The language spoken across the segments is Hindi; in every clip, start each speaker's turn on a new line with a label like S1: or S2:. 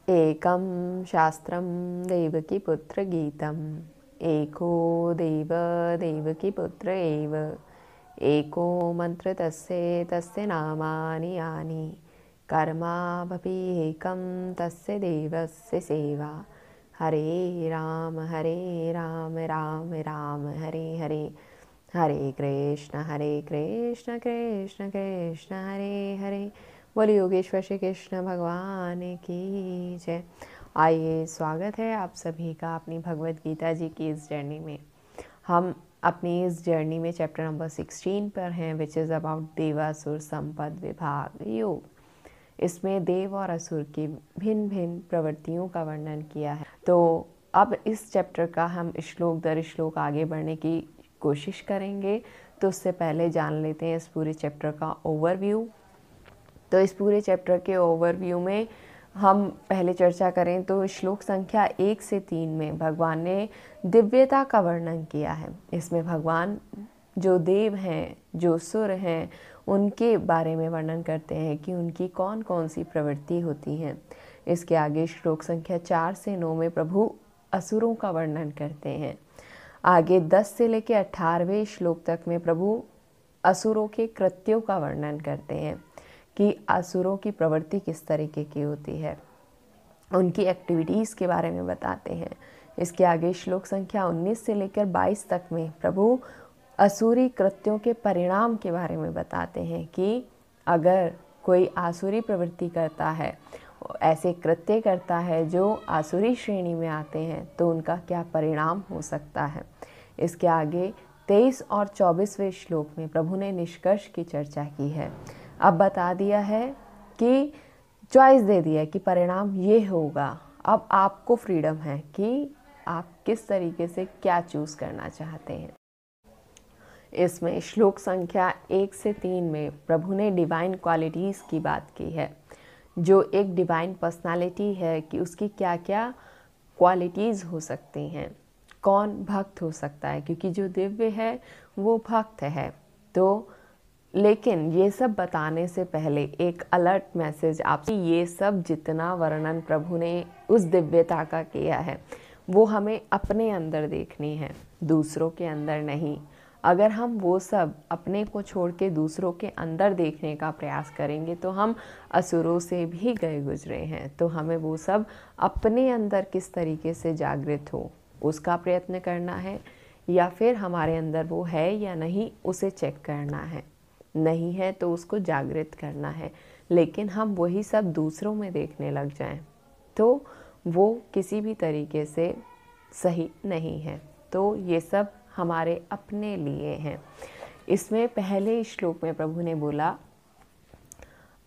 S1: एकं शास्त्रं देवकीपुत्रगीतम् एको देव देवकीपुत्र एव एको मन्त्र तस्य नामानि यानि कर्मावपि एकं तस्य देवस्य सेवा हरे राम राम राम हरे हरे हरे कृष्ण कृष्ण कृष्ण हरे हरे। बोलिए योगेश्वर श्री कृष्ण भगवान की जय। आइए, स्वागत है आप सभी का अपनी भगवत गीता जी की इस जर्नी में। हम अपनी इस जर्नी में चैप्टर नंबर 16 पर हैं, विच इज़ अबाउट देवासुर संपद विभाग योग। इसमें देव और असुर की भिन्न भिन्न प्रवृत्तियों का वर्णन किया है। तो अब इस चैप्टर का हम श्लोक दर श्लोक आगे बढ़ने की कोशिश करेंगे। तो उससे पहले जान लेते हैं इस पूरे चैप्टर का ओवरव्यू। तो इस पूरे चैप्टर के ओवरव्यू में हम पहले चर्चा करें तो श्लोक संख्या 1 से 3 में भगवान ने दिव्यता का वर्णन किया है। इसमें भगवान जो देव हैं, जो सुर हैं, उनके बारे में वर्णन करते हैं कि उनकी कौन कौन सी प्रवृत्ति होती हैं। इसके आगे श्लोक संख्या 4 से 9 में प्रभु असुरों का वर्णन करते हैं। आगे 10 से लेकर 18वें श्लोक तक में प्रभु असुरों के कृत्यों का वर्णन करते हैं कि असुरों की प्रवृत्ति किस तरीके की होती है, उनकी एक्टिविटीज़ के बारे में बताते हैं। इसके आगे श्लोक संख्या 19 से लेकर 22 तक में प्रभु असुरी कृत्यों के परिणाम के बारे में बताते हैं कि अगर कोई आसुरी प्रवृत्ति करता है, ऐसे कृत्य करता है जो आसुरी श्रेणी में आते हैं, तो उनका क्या परिणाम हो सकता है। इसके आगे 23 और 24वें श्लोक में प्रभु ने निष्कर्ष की चर्चा की है। अब बता दिया है कि चॉइस दे दिया है कि परिणाम ये होगा। अब आपको फ्रीडम है कि आप किस तरीके से क्या चूज़ करना चाहते हैं। इसमें श्लोक संख्या 1 से 3 में प्रभु ने डिवाइन क्वालिटीज़ की बात की है। जो एक डिवाइन पर्सनालिटी है कि उसकी क्या क्या क्वालिटीज़ हो सकती हैं, कौन भक्त हो सकता है, क्योंकि जो दिव्य है वो भक्त है। तो लेकिन ये सब बताने से पहले एक अलर्ट मैसेज आपसे, ये सब जितना वर्णन प्रभु ने उस दिव्यता का किया है वो हमें अपने अंदर देखनी है, दूसरों के अंदर नहीं। अगर हम वो सब अपने को छोड़ के दूसरों के अंदर देखने का प्रयास करेंगे तो हम असुरों से भी गए गुजरे हैं। तो हमें वो सब अपने अंदर किस तरीके से जागृत हो उसका प्रयत्न करना है, या फिर हमारे अंदर वो है या नहीं उसे चेक करना है। नहीं है तो उसको जागृत करना है। लेकिन हम वही सब दूसरों में देखने लग जाएं तो वो किसी भी तरीके से सही नहीं है। तो ये सब हमारे अपने लिए हैं। इसमें पहले श्लोक में प्रभु ने बोला,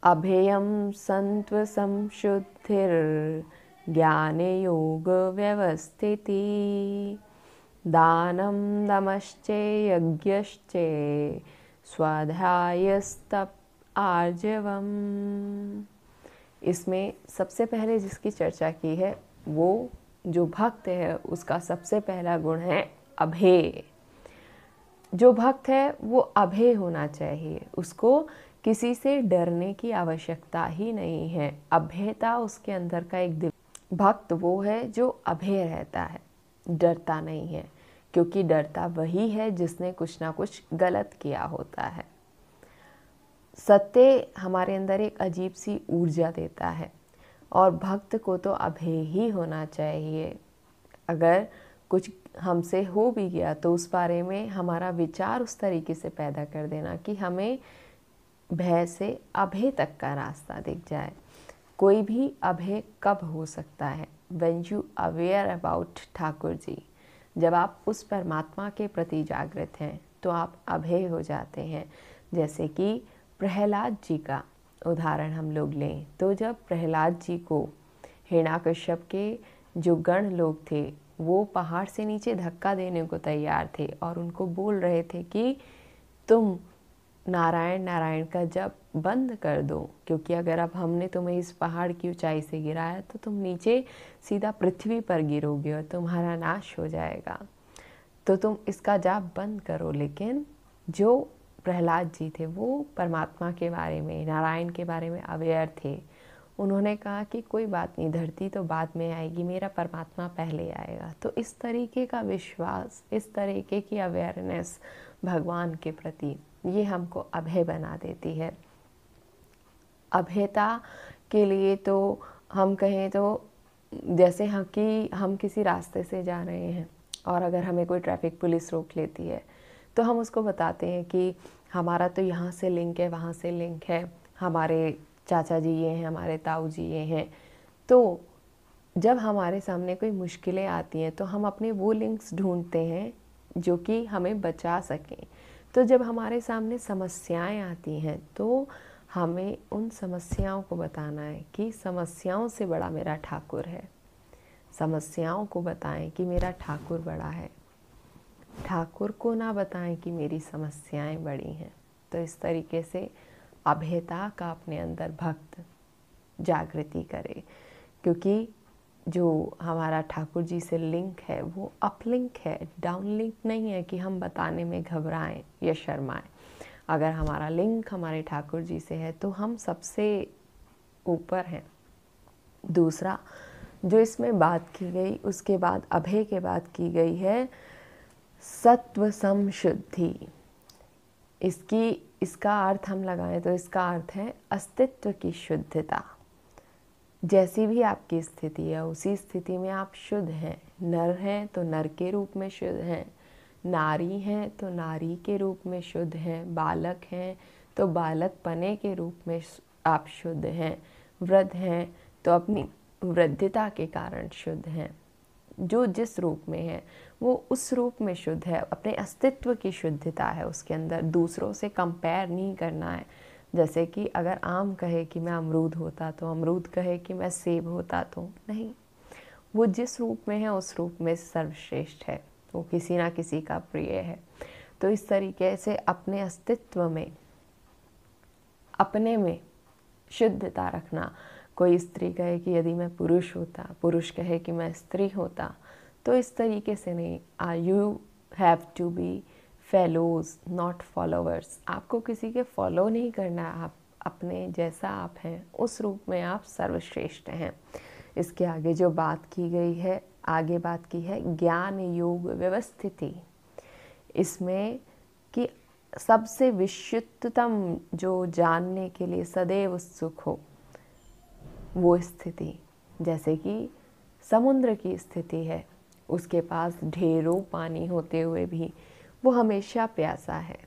S1: अभेयम संत्व संशुद्धिर ज्ञाने योग व्यवस्थिति दानम दमश्चे यज्ञश्चे स्वाध्यायस्तप आर्जवम। इसमें सबसे पहले जिसकी चर्चा की है वो जो भक्त है, उसका सबसे पहला गुण है अभेय। जो भक्त है वो अभेय होना चाहिए, उसको किसी से डरने की आवश्यकता ही नहीं है। अभेयता उसके अंदर का एक भक्त वो है जो अभेय रहता है, डरता नहीं है, क्योंकि डरता वही है जिसने कुछ ना कुछ गलत किया होता है। सत्य हमारे अंदर एक अजीब सी ऊर्जा देता है और भक्त को तो अभेय ही होना चाहिए। अगर कुछ हमसे हो भी गया तो उस बारे में हमारा विचार उस तरीके से पैदा कर देना कि हमें भय से अभय तक का रास्ता दिख जाए। कोई भी अभय कब हो सकता है? When you aware about Thakur ji, जब आप उस परमात्मा के प्रति जागृत हैं तो आप अभय हो जाते हैं। जैसे कि प्रहलाद जी का उदाहरण हम लोग लें तो जब प्रहलाद जी को हिरण्याकश्यप के जो गण लोग थे वो पहाड़ से नीचे धक्का देने को तैयार थे और उनको बोल रहे थे कि तुम नारायण नारायण का जप बंद कर दो, क्योंकि अगर अब हमने तुम्हें इस पहाड़ की ऊंचाई से गिराया तो तुम नीचे सीधा पृथ्वी पर गिरोगे और तुम्हारा नाश हो जाएगा, तो तुम इसका जाप बंद करो। लेकिन जो प्रहलाद जी थे वो परमात्मा के बारे में, नारायण के बारे में अवेयर थे। उन्होंने कहा कि कोई बात नहीं, धरती तो बाद में आएगी, मेरा परमात्मा पहले आएगा। तो इस तरीके का विश्वास, इस तरीके की अवेयरनेस भगवान के प्रति, ये हमको अभय बना देती है। अभयता के लिए तो हम कहें तो जैसे हम किसी रास्ते से जा रहे हैं और अगर हमें कोई ट्रैफिक पुलिस रोक लेती है तो हम उसको बताते हैं कि हमारा तो यहाँ से लिंक है, वहाँ से लिंक है, हमारे चाचा जी ये हैं, हमारे ताऊ जी ये हैं। तो जब हमारे सामने कोई मुश्किलें आती हैं तो हम अपने वो लिंक्स ढूंढते हैं जो कि हमें बचा सकें। तो जब हमारे सामने समस्याएं आती हैं तो हमें उन समस्याओं को बताना है कि समस्याओं से बड़ा मेरा ठाकुर है। समस्याओं को बताएं कि मेरा ठाकुर बड़ा है, ठाकुर को ना बताएं कि मेरी समस्याएं बड़ी हैं। तो इस तरीके से अभयता का अपने अंदर भक्त जागृति करे, क्योंकि जो हमारा ठाकुर जी से लिंक है वो अपलिंक है, डाउन लिंक नहीं है कि हम बताने में घबराएं या शर्माएं। अगर हमारा लिंक हमारे ठाकुर जी से है तो हम सबसे ऊपर हैं। दूसरा जो इसमें बात की गई, उसके बाद अभय के बाद की गई है सत्व समशुद्धि। इसका अर्थ हम लगाएं तो इसका अर्थ है अस्तित्व की शुद्धता। जैसी भी आपकी स्थिति है उसी स्थिति में आप शुद्ध हैं। नर हैं तो नर के रूप में शुद्ध हैं, नारी हैं तो नारी के रूप में शुद्ध हैं, बालक हैं तो बालक पने के रूप में आप शुद्ध हैं, वृद्ध हैं तो अपनी वृद्धता के कारण शुद्ध हैं। जो जिस रूप में है वो उस रूप में शुद्ध है, अपने अस्तित्व की शुद्धता है उसके अंदर। दूसरों से कंपेयर नहीं करना है। जैसे कि अगर आम कहे कि मैं अमरूद होता तो अमरूद कहे कि मैं सेब होता तो नहीं, वो जिस रूप में है उस रूप में सर्वश्रेष्ठ है, वो किसी ना किसी का प्रिय है। तो इस तरीके से अपने अस्तित्व में, अपने में शुद्धता रखना। कोई स्त्री कहे कि यदि मैं पुरुष होता, पुरुष कहे कि मैं स्त्री होता, तो इस तरीके से नहीं। You have to be fellows not followers. आपको किसी के फॉलो नहीं करना, आप अपने जैसा आप हैं उस रूप में आप सर्वश्रेष्ठ हैं। इसके आगे जो बात की गई है, आगे बात की है ज्ञान योग व्यवस्थिति। इसमें कि सबसे विशुद्धतम जो जानने के लिए सदैव उत्सुक हो वो स्थिति। जैसे कि समुद्र की स्थिति है, उसके पास ढेरों पानी होते हुए भी वो हमेशा प्यासा है।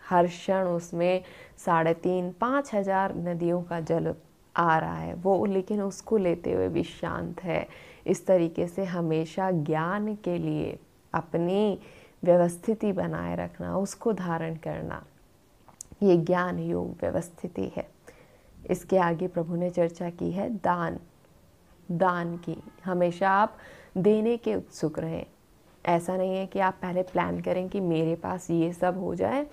S1: हर क्षण उसमें 3,500-5,000 नदियों का जल आ रहा है वो, लेकिन उसको लेते हुए भी शांत है। इस तरीके से हमेशा ज्ञान के लिए अपनी व्यवस्थिति बनाए रखना, उसको धारण करना, ये ज्ञान योग व्यवस्थिति है। इसके आगे प्रभु ने चर्चा की है दान की। हमेशा आप देने के उत्सुक रहें। ऐसा नहीं है कि आप पहले प्लान करें कि मेरे पास ये सब हो जाए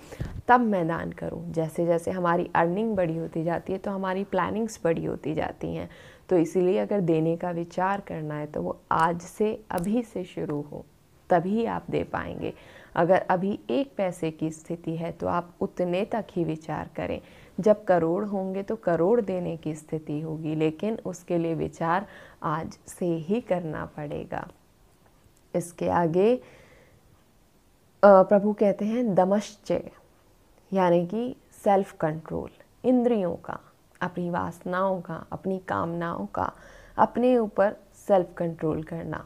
S1: तब मैं दान करूं। जैसे जैसे हमारी अर्निंग बड़ी होती जाती है तो हमारी प्लानिंग्स बड़ी होती जाती हैं। तो इसीलिए अगर देने का विचार करना है तो वो आज से, अभी से शुरू हो, तभी आप दे पाएंगे। अगर अभी 1 पैसे की स्थिति है तो आप उतने तक ही विचार करें। जब करोड़ होंगे तो करोड़ देने की स्थिति होगी, लेकिन उसके लिए विचार आज से ही करना पड़ेगा। इसके आगे प्रभु कहते हैं दमश्चय, यानी कि सेल्फ कंट्रोल, इंद्रियों का, अपनी वासनाओं का, अपनी कामनाओं का अपने ऊपर सेल्फ कंट्रोल करना।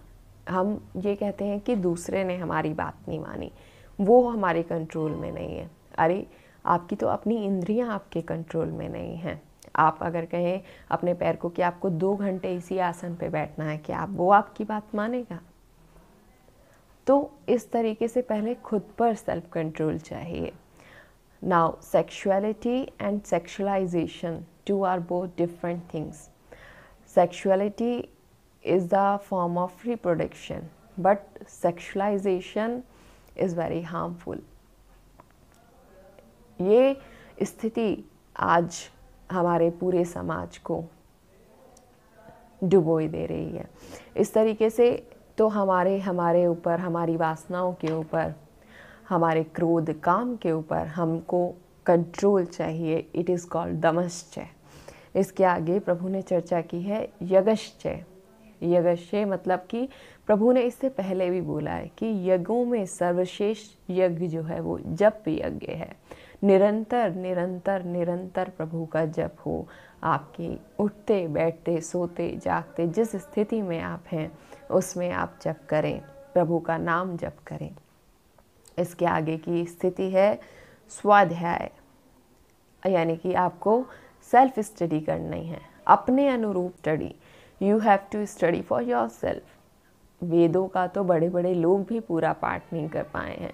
S1: हम ये कहते हैं कि दूसरे ने हमारी बात नहीं मानी, वो हमारे कंट्रोल में नहीं है। अरे आपकी तो अपनी इंद्रियां आपके कंट्रोल में नहीं हैं। आप अगर कहें अपने पैर को कि आपको 2 घंटे इसी आसन पे बैठना है, क्या वो आपकी बात मानेगा? तो इस तरीके से पहले खुद पर सेल्फ कंट्रोल चाहिए। Now sexuality and sexualization, 2 are both different things. Sexuality is the form of reproduction, but sexualization is very harmful. ये स्थिति आज हमारे पूरे समाज को डुबोई दे रही है। इस तरीके से तो हमारे ऊपर, हमारी वासनाओं के ऊपर, हमारे क्रोध काम के ऊपर हमको कंट्रोल चाहिए। इट इज़ कॉल्ड दमश्चय। इसके आगे प्रभु ने चर्चा की है यगश्चय। यगश्चय मतलब कि प्रभु ने इससे पहले भी बोला है कि यज्ञों में सर्वश्रेष्ठ यज्ञ जो है वो जप यज्ञ है। निरंतर निरंतर निरंतर प्रभु का जप हो। आपकी उठते बैठते सोते जागते जिस स्थिति में आप हैं उसमें आप जप करें, प्रभु का नाम जप करें। इसके आगे की स्थिति है स्वाध्याय, यानी कि आपको सेल्फ स्टडी करनी है, अपने अनुरूप study. You have to study for yourself. वेदों का तो बड़े बड़े लोग भी पूरा पाठ नहीं कर पाए हैं,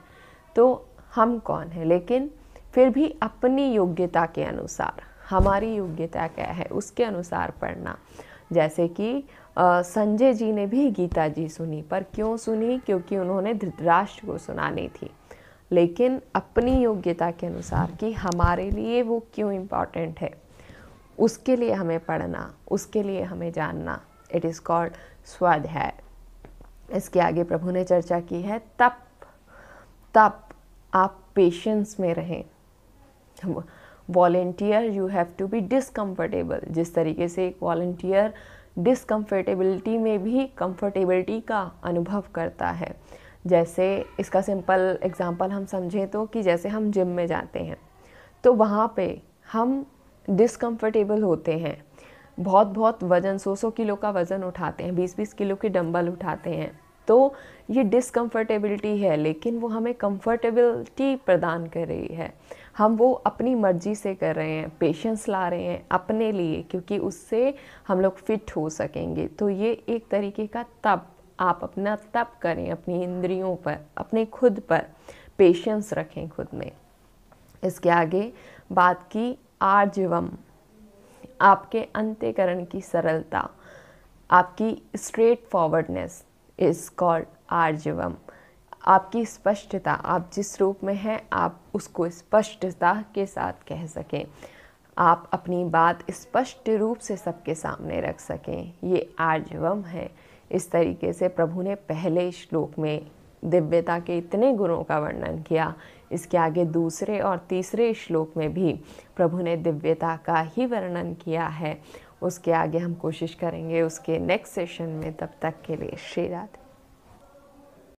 S1: तो हम कौन हैं, लेकिन फिर भी अपनी योग्यता के अनुसार, हमारी योग्यता क्या है उसके अनुसार पढ़ना। जैसे कि संजय जी ने भी गीता जी सुनी, पर क्यों सुनी? क्योंकि उन्होंने धृतराष्ट्र को सुनानी थी, लेकिन अपनी योग्यता के अनुसार कि हमारे लिए वो क्यों इम्पॉर्टेंट है, उसके लिए हमें पढ़ना, उसके लिए हमें जानना। इट इज़ कॉल्ड स्वाध्याय। इसके आगे प्रभु ने चर्चा की है तप। तप, आप पेशेंस में रहें। Volunteer you have to be discomfortable. जिस तरीके से एक वॉलेंटियर डिसकम्फर्टेबिलिटी में भी कंफर्टेबिलिटी का अनुभव करता है, जैसे इसका सिंपल एग्जांपल हम समझें तो कि जैसे हम जिम में जाते हैं तो वहाँ पे हम डिसकम्फर्टेबल होते हैं, बहुत वज़न 100 किलो का वज़न उठाते हैं, 20 किलो के डंबल उठाते हैं, तो ये डिसकम्फर्टेबिलिटी है, लेकिन वो हमें कंफर्टेबिलिटी प्रदान कर रही है। हम वो अपनी मर्जी से कर रहे हैं, पेशेंस ला रहे हैं अपने लिए, क्योंकि उससे हम लोग फिट हो सकेंगे। तो ये एक तरीके का तप, आप अपना तप करें अपनी इंद्रियों पर, अपने खुद पर पेशेंस रखें खुद में। इसके आगे बात की आर्जवम, आपके अंतःकरण की सरलता, आपकी स्ट्रेट फॉरवर्डनेस इज कॉल्ड आर्जवम। आपकी स्पष्टता, आप जिस रूप में हैं आप उसको स्पष्टता के साथ कह सकें, आप अपनी बात स्पष्ट रूप से सबके सामने रख सकें, ये आर्जवम है। इस तरीके से प्रभु ने पहले श्लोक में दिव्यता के इतने गुणों का वर्णन किया। इसके आगे दूसरे और तीसरे श्लोक में भी प्रभु ने दिव्यता का ही वर्णन किया है। उसके आगे हम कोशिश करेंगे उसके नेक्स्ट सेशन में। तब तक के लिए श्री राधे।